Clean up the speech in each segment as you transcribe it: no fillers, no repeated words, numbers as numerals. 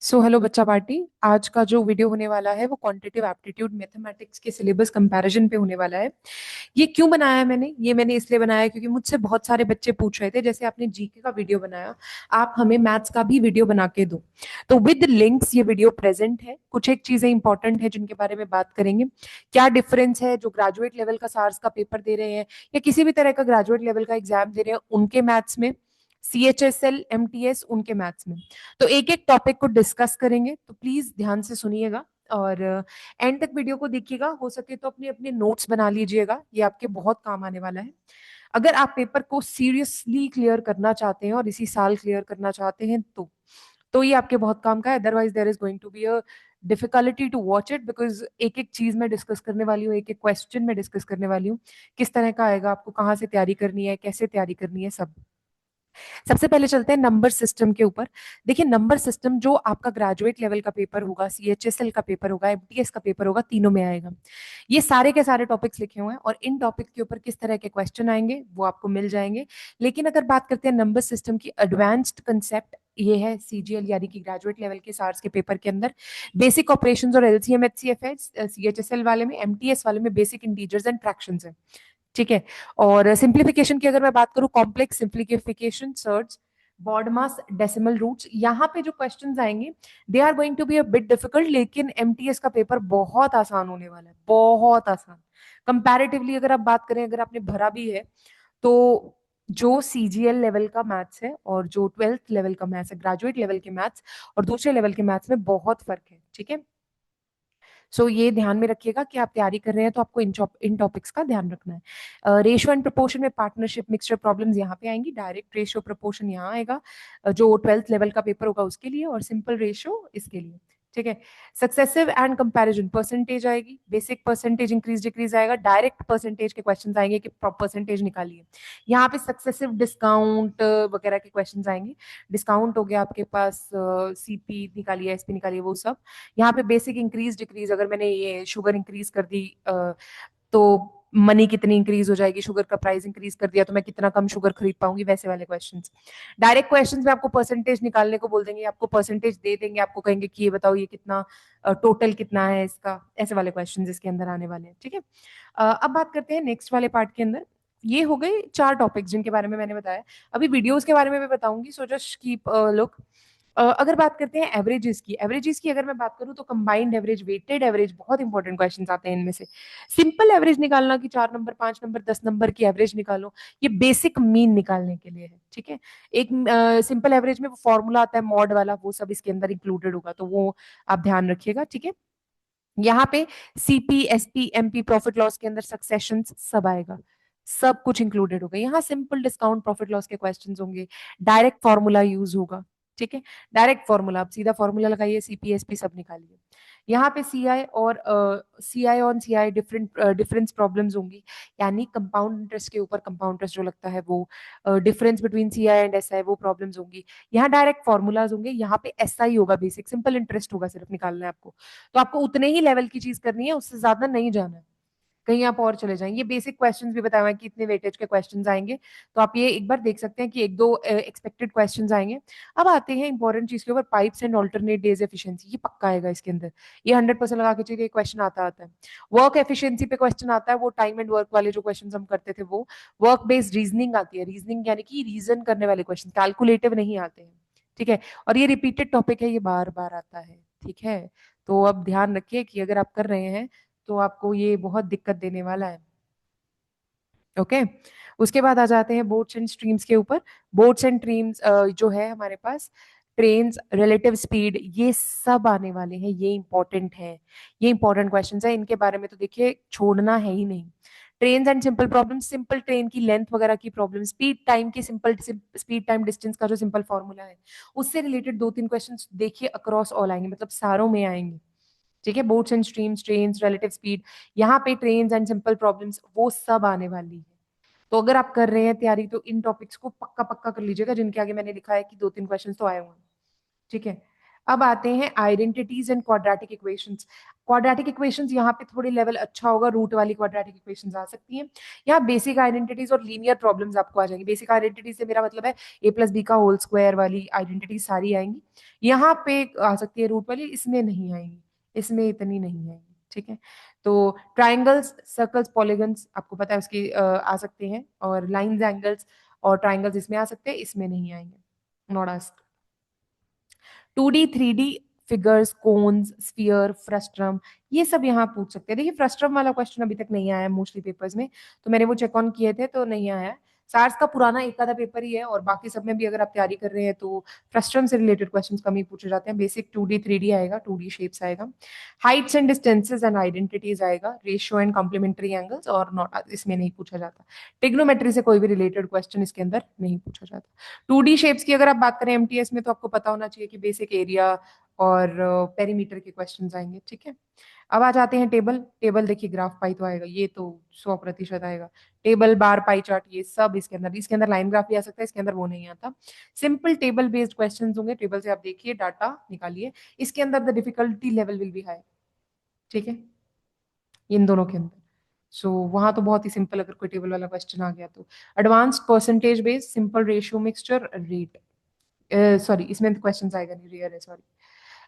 Hello बच्चा party. आज का जो वीडियो होने वाला है वो क्वांटिटेटिव एप्टीट्यूड मैथमेटिक्स के सिलेबस कंपैरिजन पे होने वाला है। ये क्यों बनाया है मैंने इसलिए बनाया क्योंकि मुझसे बहुत सारे बच्चे पूछ रहे थे, जैसे आपने जीके का वीडियो बनाया, आप हमें मैथ्स का भी वीडियो बना के दो। तो विद लिंक्स ये वीडियो प्रेजेंट है। कुछ एक चीजें इंपॉर्टेंट है जिनके बारे में बात करेंगे। क्या डिफरेंस है जो ग्रेजुएट लेवल का सार्स का पेपर दे रहे हैं या किसी भी तरह का ग्रेजुएट लेवल का एग्जाम दे रहे हैं उनके मैथ्स में, CHSL MTS उनके मैथ्स में। तो एक एक टॉपिक को डिस्कस करेंगे, तो प्लीज ध्यान से सुनिएगा और एंड तक वीडियो को देखिएगा। हो सके तो अपने अपने नोट्स बना लीजिएगा, ये आपके बहुत काम आने वाला है। अगर आप पेपर को सीरियसली क्लियर करना चाहते हैं और इसी साल क्लियर करना चाहते हैं तो ये आपके बहुत काम का है। Otherwise there is going to be a difficulty to watch it, because एक एक चीज मैं डिस्कस करने वाली हूँ, एक एक क्वेश्चन में डिस्कस करने वाली हूँ, किस तरह का आएगा, आपको कहाँ से तैयारी करनी है, कैसे तैयारी करनी है, सब। सबसे पहले चलते हैं नंबर सिस्टम के ऊपर। देखिए, नंबर सिस्टम जो आपका ग्रेजुएट लेवल का पेपर होगा, CHSL का पेपर होगा, MTS का पेपर होगा, तीनों में आएगा। ये सारे के सारे टॉपिक्स लिखे हुए हैं और इन टॉपिक के ऊपर किस तरह के क्वेश्चन आएंगे वो आपको मिल जाएंगे। लेकिन अगर बात करते हैं नंबर सिस्टम की एडवांस्ड कंसेप्ट, ये है CGL यानी कि ग्रेजुएट लेवल के सार्स के पेपर के अंदर बेसिक ऑपरेशंस और LCM HCF है। CHSL वाले में, MTS वाले में बेसिक इंटीजर्स एंड फ्रैक्शंस है। ठीक है। और सिंप्लीफिकेशन की अगर मैं बात करूं, complex simplification, surds, BODMAS, decimal roots, यहाँ पे जो क्वेश्चंस आएंगे they are going to be a bit difficult, लेकिन MTS का पेपर बहुत आसान होने वाला है, बहुत आसान कंपैरेटिवली। अगर आप बात करें, अगर आपने भरा भी है तो जो CGL लेवल का मैथ्स है और जो 12th लेवल का मैथ्स है, ग्रेजुएट लेवल के मैथ्स और दूसरे लेवल के मैथ्स में बहुत फर्क है। ठीक है। ये ध्यान में रखिएगा कि आप तैयारी कर रहे हैं तो आपको इन टॉपिक्स का ध्यान रखना है। रेशियो एंड प्रोपोर्शन में पार्टनरशिप, मिक्सचर प्रॉब्लम्स यहाँ पे आएंगी। डायरेक्ट रेशियो प्रोपोर्शन यहाँ आएगा, जो 12th लेवल का पेपर होगा उसके लिए, और सिंपल रेशियो इसके लिए। ठीक है। सक्सेसिव एंड कंपैरिजन, परसेंटेज आएगी, बेसिक परसेंटेज इंक्रीज डिक्रीज आएगा, डायरेक्ट परसेंटेज के क्वेश्चंस आएंगे कि परसेंटेज निकालिए। यहाँ पे सक्सेसिव डिस्काउंट वगैरह के क्वेश्चंस आएंगे। डिस्काउंट हो गया आपके पास, CP निकालिए, SP निकालिए, वो सब। यहाँ पे बेसिक इंक्रीज डिक्रीज, अगर मैंने ये शुगर इंक्रीज कर दी तो मनी कितनी इंक्रीज हो जाएगी, शुगर का प्राइस इंक्रीज कर दिया तो मैं कितना कम शुगर खरीद पाऊंगी, वैसे वाले क्वेश्चंस। डायरेक्ट क्वेश्चंस में आपको परसेंटेज निकालने को बोल देंगे, आपको परसेंटेज दे देंगे, आपको कहेंगे कि ये बताओ ये कितना टोटल कितना है इसका, ऐसे वाले क्वेश्चंस इसके अंदर आने वाले हैं। ठीक है। अब बात करते हैं नेक्स्ट वाले पार्ट के अंदर। ये हो गए 4 टॉपिक्स जिनके बारे में मैंने बताया। अभी वीडियोस के बारे में भी बताऊंगी, सो जस्ट कीप लुक। अगर बात करते हैं एवरेजेस की अगर मैं बात करूं तो कंबाइंड एवरेज, वेटेड एवरेज, बहुत इंपॉर्टेंट क्वेश्चंस आते हैं इनमें से। सिंपल एवरेज निकालना कि 4 नंबर, 5 नंबर, 10 नंबर की एवरेज निकालो, ये बेसिक मीन निकालने के लिए है। ठीक है। एक सिंपल एवरेज में वो फॉर्मूला आता है मॉड वाला, वो सब इसके अंदर इंक्लूडेड होगा, तो वो आप ध्यान रखिएगा। ठीक है। यहाँ पे CP, SP, MP, profit loss के अंदर सक्सेशन सब आएगा, सब कुछ इंक्लूडेड होगा। यहाँ सिंपल डिस्काउंट प्रॉफिट लॉस के क्वेश्चंस होंगे, डायरेक्ट फॉर्मूला यूज होगा। ठीक है। डायरेक्ट फॉर्मूला, आप सीधा फॉर्मूला लगाइए, CP SP सब निकालिए। यहाँ पे CI डिफरेंट डिफरेंस प्रॉब्लम्स होंगी, यानी कंपाउंड इंटरेस्ट के ऊपर कंपाउंड इंटरेस्ट जो लगता है वो, difference between CI and SI, वो प्रॉब्लम्स होंगी। यहाँ डायरेक्ट फॉर्मूलाज होंगे, यहाँ पे SI होगा, बेसिक सिंपल इंटरेस्ट होगा, सिर्फ निकालना है आपको। तो आपको उतने ही लेवल की चीज करनी है, उससे ज्यादा नहीं जाना है, कहीं आप और चले जाएंगे। ये बेसिक क्वेश्चंस भी बताया हुआ है कि इतने वेटेज के क्वेश्चंस आएंगे, तो आप ये एक बार देख सकते हैं कि एक दो एक्सपेक्टेड क्वेश्चंस आएंगे। अब आते हैं इंपॉर्टेंट चीज के ऊपर, pipes and alternate days efficiency, ये पक्का आएगा इसके अंदर, ये 100% लगा के चलिए, क्वेश्चन आता है। वर्क एफिशिएंसी पे क्वेश्चन आता है, वो टाइम एंड वर्क वाले जो क्वेश्चन हम करते थे वो। वर्क बेस्ड रीजनिंग आती है, रीजनिंग यानी कि रीजन करने वाले क्वेश्चन, कैलकुलेटिव नहीं आते हैं। ठीक है। और ये रिपीटेड टॉपिक है, ये बार बार आता है। ठीक है। तो अब ध्यान रखिए कि अगर आप कर रहे हैं तो आपको ये बहुत दिक्कत देने वाला है। ओके। उसके बाद आ जाते हैं बोट्स एंड स्ट्रीम्स के ऊपर। बोट्स एंड स्ट्रीम्स जो है हमारे पास, ट्रेन्स, रिलेटिव स्पीड, ये सब आने वाले हैं, ये इंपॉर्टेंट है, ये इंपॉर्टेंट क्वेश्चन है, इनके बारे में तो देखिए छोड़ना है ही नहीं। Train and simple problem, simple train की लेंथ वगैरह की प्रॉब्लम, स्पीड टाइम की, सिंपल स्पीड टाइम डिस्टेंस का जो सिंपल फॉर्मूला है उससे रिलेटेड 2-3 क्वेश्चन देखिए अक्रॉस ऑल आएंगे, मतलब सारों में आएंगे। ठीक है। Boats and streams, trains, relative speed, यहाँ पे ट्रेन्स एंड सिंपल प्रॉब्लम्स, वो सब आने वाली है। तो अगर आप कर रहे हैं तैयारी तो इन टॉपिक्स को पक्का पक्का कर लीजिएगा, जिनके आगे मैंने लिखा है कि 2-3 क्वेश्चन तो आए हुए हैं। ठीक है। अब आते हैं identities and quadratic equations. Quadratic equations यहाँ पे थोड़ी लेवल अच्छा होगा, रूट वाली क्वाड्रेटिक इक्वेशंस आ सकती हैं। यहाँ बेसिक आइडेंटिटीज और लीनियर प्रॉब्लम्स आपको आ जाएंगी। बेसिक आइडेंटिटीज से मेरा मतलब है ए प्लस बी का होल स्क्वायर वाली आइडेंटिटीज सारी आएंगी। यहाँ पे आ सकती है रूट वाली, इसमें नहीं आएंगी, इसमें इतनी नहीं आएंगी, ठीक है। तो ट्राइंगल्स, सर्कल्स, पॉलीगन्स आपको पता है उसकी आ सकते हैं, और लाइंस, एंगल्स और ट्राइंगल्स इसमें आ सकते हैं, इसमें नहीं आएंगे, not asked. 2D 3D figures, cones, sphere, frustum, ये सब यहाँ पूछ सकते हैं। देखिए फ्रस्ट्रम वाला क्वेश्चन अभी तक नहीं आया है मोस्टली पेपर्स में, तो मैंने वो चेक ऑन किए थे तो नहीं आया है। सार्स का पुराना एक आधा पेपर ही है, और बाकी सब में भी अगर आप तैयारी कर रहे हैं तो फ्रस्ट्रम से रिलेटेड क्वेश्चंस कम ही पूछे जाते हैं। बेसिक 2D 3D आएगा, 2D शेप्स आएगा, Heights and distances and identities आएगा, रेशियो एंड कॉम्प्लीमेंट्री एंगल्स, और नॉट, इसमें नहीं पूछा जाता। टिग्नोमेट्री से कोई भी रिलेटेड क्वेश्चन इसके अंदर नहीं पूछा जाता। 2D शेप्स की अगर आप बात करें एमटीएस में, तो आपको पता होना चाहिए कि बेसिक एरिया और पेरीमीटर के क्वेश्चंस आएंगे, ठीक है। अब आ जाते हैं टेबल। टेबल देखिए, ग्राफ पाई तो आएगा, ये तो 100% आएगा। टेबल, बार, पाई चार्ट, ये सब इसके अंदर लाइन ग्राफ भी आ सकता है, इसके अंदर वो नहीं आता। सिंपल टेबल बेस्ड क्वेश्चंस होंगे, टेबल से आप देखिए, डाटा निकालिए, इसके अंदर the difficulty level will be high, ठीक है, इन दोनों के अंदर। सो वहां तो बहुत ही सिंपल, अगर कोई टेबल वाला क्वेश्चन आ गया तो। Advanced, percentage based, simple, ratio, mixture, rate, sorry इसमें क्वेश्चन आएगा नहीं, रेयर है, सॉरी।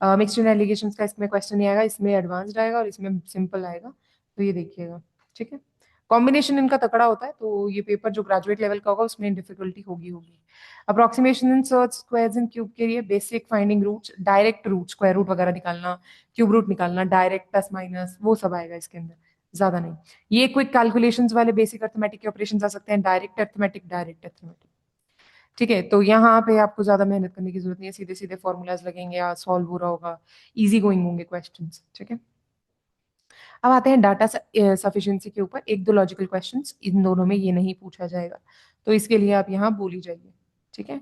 मिक्सचर एलिगेशंस का इसमें क्वेश्चन नहीं आएगा, इसमें एडवांस्ड आएगा और इसमें सिंपल आएगा, तो ये देखिएगा, ठीक है। कॉम्बिनेशन इनका तकड़ा होता है, तो ये पेपर जो ग्रेजुएट लेवल का होगा उसमें डिफिकल्टी होगी होगी। Approximation in surds squares and cube के लिए basic finding roots, direct root, square root वगैरह निकालना, क्यूब रूट निकालना, डायरेक्ट प्लस माइनस, वो सब आएगा इसके अंदर, ज्यादा नहीं। ये क्विक कैलकुलेशंस वाले बेसिक अर्थमेटिक के ऑपरेशंस आ सकते हैं, डायरेक्ट अर्थमेटिक, डायरेक्ट अर्थमेटिक, ठीक है। तो यहाँ पे आपको ज्यादा मेहनत करने की जरूरत नहीं है, सीधे सीधे फॉर्मूलाज लगेंगे या सॉल्व हो रहा होगा, इजी गोइंग होंगे क्वेश्चंस, ठीक है। अब आते हैं डाटा सफिशिएंसी के ऊपर, एक दो लॉजिकल क्वेश्चंस, इन दोनों में ये नहीं पूछा जाएगा, तो इसके लिए आप यहाँ बोल ही जाइए, ठीक है।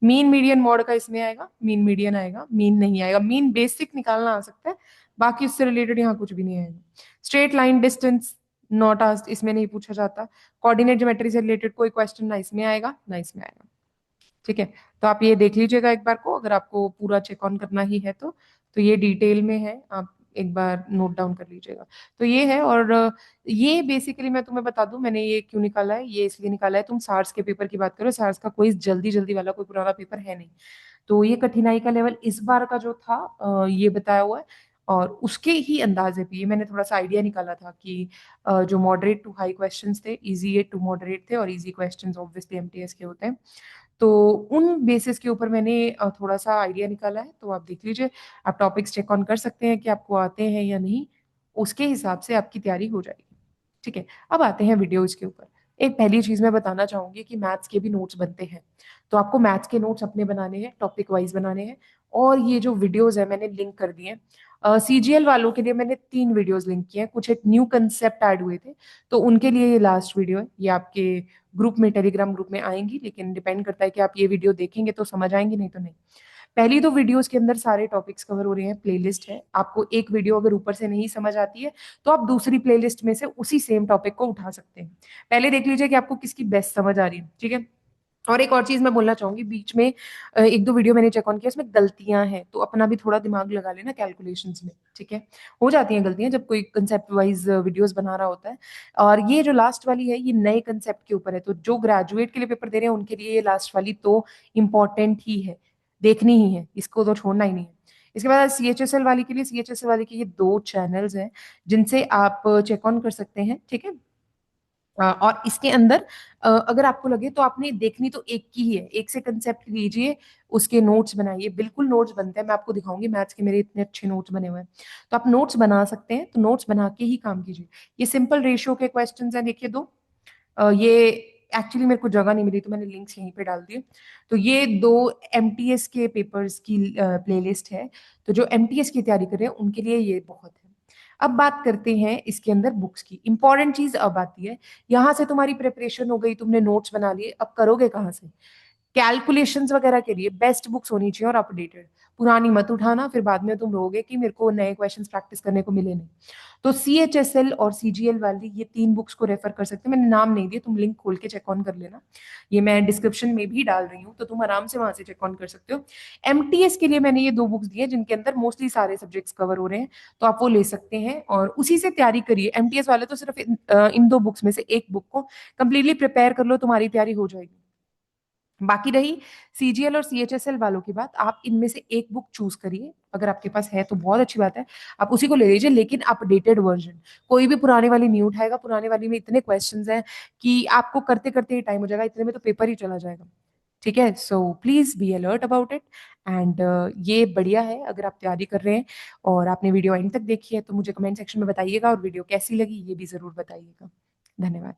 मीन, मीडियन, मॉड का इसमें आएगा, मीन मीडियन आएगा, मीन नहीं आएगा, मीन बेसिक निकालना आ सकता है, बाकी उससे रिलेटेड यहाँ कुछ भी नहीं आएगा। Straight line, distance, not asked, इसमें नहीं पूछा जाता। कोऑर्डिनेट ज्योमेट्री से रिलेटेड कोई क्वेश्चन ना इसमें आएगा ना इसमें आएगा, ठीक है। तो आप ये देख लीजिएगा एक बार को, अगर आपको पूरा चेक ऑन करना ही है तो ये डिटेल में है, आप एक बार नोट डाउन कर लीजिएगा। तो ये है, और ये बेसिकली मैं तुम्हें बता दूं मैंने ये क्यों निकाला है, ये इसलिए निकाला है, तुम सार्स के पेपर की बात करो, सार्स का कोई जल्दी जल्दी वाला कोई पुराना पेपर है नहीं, तो ये कठिनाई का लेवल इस बार का जो था ये बताया हुआ है, और उसके ही अंदाजे पे ये मैंने थोड़ा सा आइडिया निकाला था कि जो मॉडरेट टू हाई क्वेश्चंस थे, इजी टू मॉडरेट थे, और इजी क्वेश्चंस ऑब्वियसली एमटीएस के होते हैं, तो उन बेसिस के ऊपर मैंने थोड़ा सा आइडिया निकाला है, तो आप देख लीजिए, आप टॉपिक्स चेक ऑन कर सकते हैं कि आपको आते हैं या नहीं, उसके हिसाब से आपकी तैयारी हो जाएगी, ठीक है। अब आते हैं वीडियोज के ऊपर। एक पहली चीज मैं बताना चाहूंगी कि मैथ्स के भी नोट्स बनते हैं, तो आपको मैथ्स के नोट्स अपने बनाने हैं, टॉपिक वाइज बनाने हैं, और ये जो वीडियोज है मैंने लिंक कर दिए हैं। सीजीएल वालों के लिए मैंने 3 वीडियोज लिंक किए हैं, कुछ एक न्यू कंसेप्ट ऐड हुए थे, तो उनके लिए ये लास्ट वीडियो है, ये आपके ग्रुप में, टेलीग्राम ग्रुप में आएंगी, लेकिन डिपेंड करता है कि आप ये वीडियो देखेंगे तो समझ आएंगी, नहीं तो नहीं। पहली दो वीडियोस के अंदर सारे टॉपिक्स कवर हो रहे हैं, प्लेलिस्ट है, आपको एक वीडियो अगर ऊपर से नहीं समझ आती है तो आप दूसरी प्लेलिस्ट में से उसी सेम टॉपिक को उठा सकते हैं, पहले देख लीजिए कि आपको किसकी बेस्ट समझ आ रही है, ठीक है। और एक और चीज मैं बोलना चाहूंगी, बीच में एक दो वीडियो मैंने चेक ऑन किया, उसमें गलतियां हैं, तो अपना भी थोड़ा दिमाग लगा लेना कैलकुलेशंस में, ठीक है। हो जाती हैं गलतियां जब कोई कंसेप्ट वाइज वीडियोस बना रहा होता है। और ये जो लास्ट वाली है ये नए कंसेप्ट के ऊपर है, तो जो ग्रेजुएट के लिए पेपर दे रहे हैं उनके लिए ये लास्ट वाली तो इम्पोर्टेंट ही है, देखनी ही है, इसको तो छोड़ना ही नहीं है। इसके बाद सीएचएसएल वाली के लिए, सीएचएसएल वाली के ये 2 चैनल्स हैं जिनसे आप चेक ऑन कर सकते हैं, ठीक है। और इसके अंदर अगर आपको लगे तो आपने देखनी तो एक की ही है, एक से कंसेप्ट लीजिए, उसके नोट्स बनाइए, बिल्कुल नोट्स बनते हैं, मैं आपको दिखाऊंगी, मैथ्स के मेरे इतने अच्छे नोट्स बने हुए हैं, तो आप नोट्स बना सकते हैं, तो नोट्स बना के ही काम कीजिए। ये सिंपल रेशियो के क्वेश्चंस हैं, देखिए दो, ये एक्चुअली मेरे को जगह नहीं मिली तो मैंने लिंक्स यहीं पे डाल दिए, तो ये 2 एमटीएस के पेपर्स की प्लेलिस्ट है, तो जो एमटीएस की तैयारी कर रहे हैं उनके लिए ये बहुत है। अब बात करते हैं इसके अंदर बुक्स की, इंपॉर्टेंट चीज अब आती है, यहाँ से तुम्हारी प्रिपरेशन हो गई, तुमने नोट्स बना लिए, अब करोगे कहाँ से। कैलकुलेशंस वगैरह के लिए बेस्ट बुक्स होनी चाहिए और अपडेटेड। पुरानी मत उठाना, फिर बाद में तुम रहोगे कि मेरे को नए क्वेश्चंस प्रैक्टिस करने को मिले नहीं। तो CHSL और CGL वाली ये 3 बुक्स को रेफर कर सकते हैं। मैंने नाम नहीं दिए, तुम लिंक खोल के चेक ऑन कर लेना। ये मैं डिस्क्रिप्शन में भी डाल रही हूँ, तो तुम आराम से वहां से चेक ऑन कर सकते हो। MTS के लिए मैंने ये 2 बुक्स दी हैं जिनके अंदर मोस्टली सारे सब्जेक्ट्स कवर हो रहे हैं, तो आप वो ले सकते हैं और उसी से तैयारी करिए। MTS वाले तो सिर्फ इन 2 बुक्स में से एक बुक को कंप्लीटली प्रिपेयर कर लो, तुम्हारी तैयारी हो जाएगी। बाकी रही CGL और CHSL वालों की बात, आप इनमें से एक बुक चूज करिए। अगर आपके पास है तो बहुत अच्छी बात है, आप उसी को ले लीजिए, लेकिन अपडेटेड वर्जन। कोई भी पुराने वाली नहीं उठाएगा, पुराने वाली में इतने क्वेश्चंस हैं कि आपको करते करते ही टाइम हो जाएगा, इतने में तो पेपर ही चला जाएगा। ठीक है, so please be alert about it. And ये बढ़िया है अगर आप तैयारी कर रहे हैं और आपने वीडियो एंड तक देखी है, तो मुझे कमेंट सेक्शन में बताइएगा, और वीडियो कैसी लगी ये भी जरूर बताइएगा। धन्यवाद।